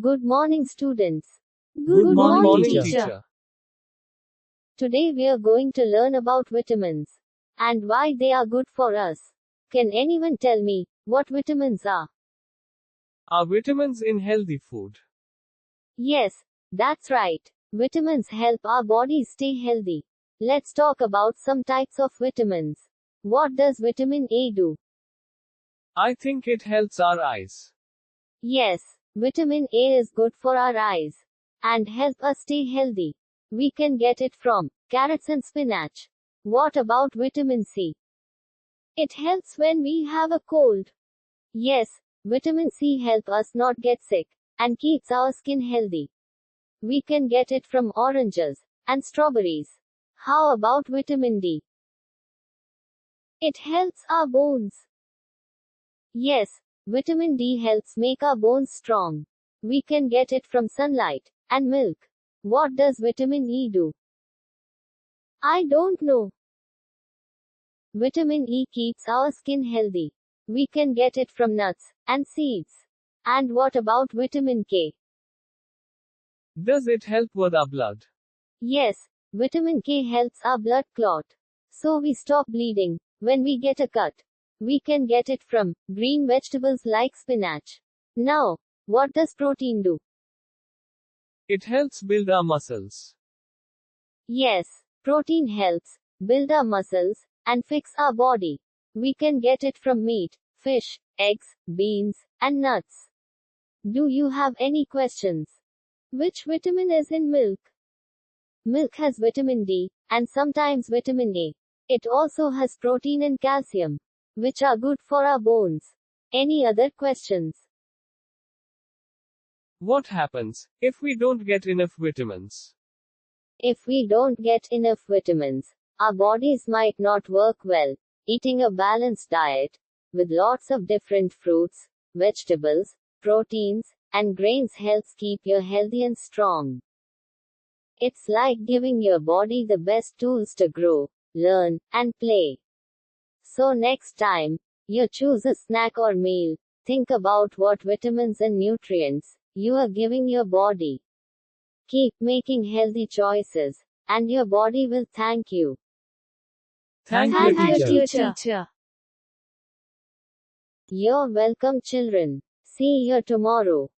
Good morning, students. Good morning, teacher. teacher. Today we are going to learn about vitamins and why they are good for us. Can anyone tell me what vitamins are? Are vitamins in healthy food? Yes, that's right. Vitamins help our bodies stay healthy. Let's talk about some types of vitamins. What does vitamin A do? I think it helps our eyes. Yes, vitamin A is good for our eyes and help us stay healthy. We can get it from carrots and spinach. What about vitamin C? It helps when we have a cold. Yes, vitamin C helps us not get sick and keeps our skin healthy. We can get it from oranges and strawberries. How about vitamin D? It helps our bones. Yes, vitamin D helps make our bones strong. We can get it from sunlight and milk. What does vitamin E do? I don't know. Vitamin E keeps our skin healthy. We can get it from nuts and seeds. And what about vitamin K? Does it help with our blood? Yes, vitamin K helps our blood clot. So we stop bleeding when we get a cut. We can get it from green vegetables like spinach. Now, what does protein do? It helps build our muscles. Yes, protein helps build our muscles and fix our body. We can get it from meat, fish, eggs, beans, and nuts. Do you have any questions? Which vitamin is in milk? Milk has vitamin D and sometimes vitamin A. It also has protein and calcium, which are good for our bones. Any other questions? What happens if we don't get enough vitamins? If we don't get enough vitamins, our bodies might not work well. Eating a balanced diet with lots of different fruits, vegetables, proteins, and grains helps keep you healthy and strong. It's like giving your body the best tools to grow, learn, and play. So next time you choose a snack or meal, think about what vitamins and nutrients you are giving your body. Keep making healthy choices, and your body will thank you. Thank you, you, teacher. You're welcome, children. See you tomorrow.